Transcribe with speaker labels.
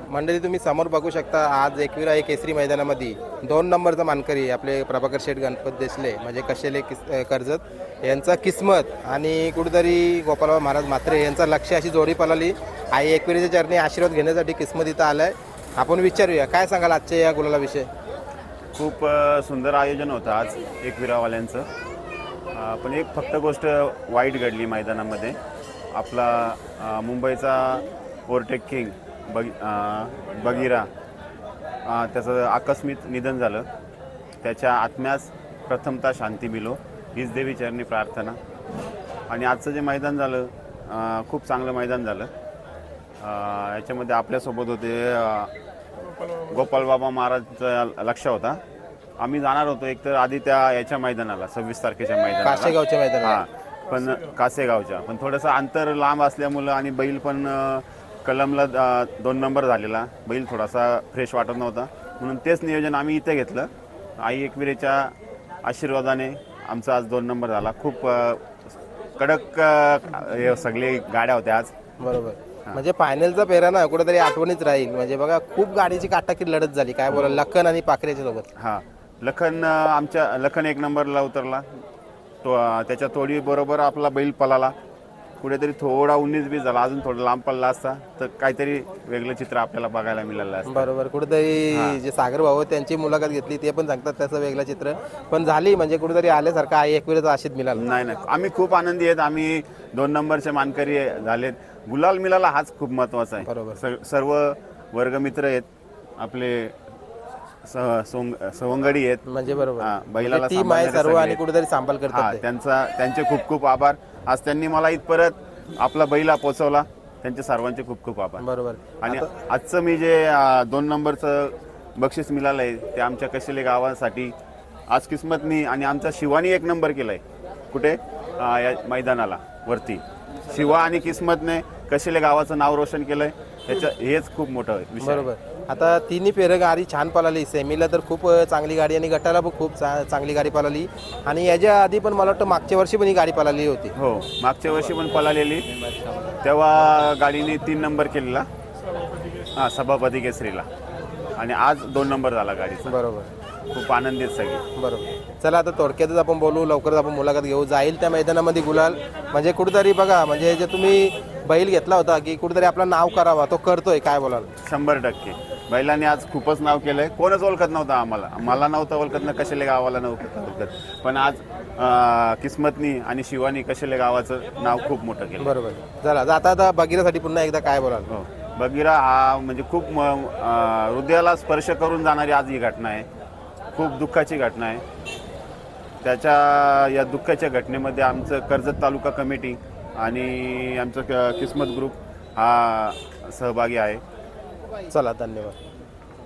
Speaker 1: मंडळी तुम्ही समोर बघू शकता आज एकविरा एक केसरी मैदानामध्ये 2 नंबरचा मानकरी आपले प्रभाकर शेठ गणपत देसले म्हणजे कशेले कर्जत यांचा किस्मत आणि कुठेतरी गोपालबाबा महाराज म्हात्रे यांचा लक्ष अशी जोडी पळाली. आई एकविरेच्या चरणी आशीर्वाद घेण्यासाठी किस्मत इथं आलाय. आपण विचारूया काय सांगाल आजच्या या गुलालाविषयी.
Speaker 2: खूप सुंदर आयोजन होतं आज एकविरावाल्यांचं. पण एक फक्त गोष्ट वाईट घडली मैदानामध्ये. आपला मुंबईचा ओव्हरटेक किंग बगीरा त्याचं आकस्मिक निधन झालं. त्याच्या आत्म्यास प्रथमतः शांती मिलो हीच देवी चरणी प्रार्थना. आणि आजचं जे मैदान झालं खूप चांगलं मैदान झालं. याच्यामध्ये आपल्यासोबत होते गोपालबाबा महाराजचा लक्ष होता. आम्ही जाणार होतो एकतर आधी त्या याच्या मैदानाला 26 तारखेच्या मैदानाला
Speaker 1: कासेगावच्या मैदानाला,
Speaker 2: पण कासेगावच्या पण थोडंसं अंतर लांब असल्यामुळं आणि बैल पण कलमला 2 नंबर झालेला. बैल थोडासा फ्रेश वाटत नव्हता म्हणून तेच नियोजन आम्ही इथे घेतलं. आई एकविरेच्या आशीर्वादाने आमचा आज 2 नंबर झाला. खूप कडक सगळे गाड्या होत्या आज.
Speaker 1: बरोबर. म्हणजे फायनलचा फेरा ना कुठेतरी आठवणीच राहील. म्हणजे बघा खूप गाडीची काटाकीर लढत झाली. काय बोला लखन आणि पाखरेच्या सोबत.
Speaker 2: हां, लखन 1 नंबरला उतरला. त्याच्या तोडी बरोबर आपला बैल पळाला. कुठेतरी थोडा 19-20 झाला. अजून थोडा लांब पडला असता तर काहीतरी वेगळं चित्र आपल्याला बघायला मिळालं असतं.
Speaker 1: बरोबर. कुठेतरी जे सागर भाऊ त्यांची मुलाखत घेतली ते पण सांगतात त्याचं वेगळं चित्र पण झाली. म्हणजे कुठेतरी आल्यासारखं आई एकविरेचा आशीर्वाद मिळाला.
Speaker 2: नाही आम्ही खूप आनंदी आहेत. आम्ही 2 नंबरचे मानकरी झालेत. गुलाल मिळाला हाच खूप महत्त्वाचा आहे.
Speaker 1: बरोबर.
Speaker 2: सर्व वर्गमित्र आहेत आपले, सवंगडी आहेत.
Speaker 1: म्हणजे बरोबर
Speaker 2: बैलाला
Speaker 1: टीम आहे सर्व आणि कुठेतरी सांभाळ करतात.
Speaker 2: त्यांचे खूप खूप आभार. आज त्यांनी मला इथपर्यंत आपला बैला पोहोचवला. त्यांचे सर्वांचे खूप खूप आभार.
Speaker 1: बरोबर.
Speaker 2: आणि आजचं मी जे 2 नंबरचं बक्षीस मिळालं आहे ते आमच्या कशेले गावासाठी आज किस्मतनी आणि आमचा शिवानी 1 नंबर केलाय. कुठे या मैदानाला वरती शिवा आणि किस्मतने कशेले गावाचं नाव रोशन केलंय. हेच खूप मोठं विषय.
Speaker 1: बरोबर. आता तिन्ही फेरं गाडी छान पळाली. सेमीला तर खूप चांगली गाडी आणि गटाला पण खूप चांगली गाडी पळाली. आणि याच्या आधी पण मला वाटतं मागच्या वर्षी पण ही गाडी पळाली होती.
Speaker 2: हो, मागच्या वर्षी पण पळालेली. तेव्हा गाडीने 3 नंबर केलेला सभापती केसरीला आणि आज 2 नंबर झाला गाडीचा.
Speaker 1: बरोबर.
Speaker 2: खूप आनंदित सगळी.
Speaker 1: बरोबर. चला आता थोडक्यातच आपण बोलू. लवकरच आपण मुलाखत घेऊ. जाईल त्या मैदानामध्ये गुलाल. म्हणजे कुठेतरी बघा म्हणजे जे तुम्ही बैल घेतला होता की कुठेतरी आपलं नाव करावा तो करतोय. काय बोलाल.
Speaker 2: 100% बैलांनी आज खूपच नाव केलंय. कोणच ओळखत नव्हतं आम्हाला. मला नव्हतं ओळखत ना कशेले गावाला नव्हतं ओळखत. पण आज किस्मतनी आणि शिवानी कशेले गावाचं नाव खूप मोठं केलं.
Speaker 1: बरोबर. चला आता बगीरासाठी पुन्हा एकदा काय बोलाल.
Speaker 2: हो, बगीरा हा म्हणजे खूप हृदयाला स्पर्श करून जाणारी आज ही घटना आहे. खूप दुःखाची घटना आहे. त्याच्या या दुःखाच्या घटनेमध्ये आमचं कर्जत तालुका कमिटी आणि आमचं किस्मत ग्रुप हा सहभागी आहे.
Speaker 1: चला धन्यवाद.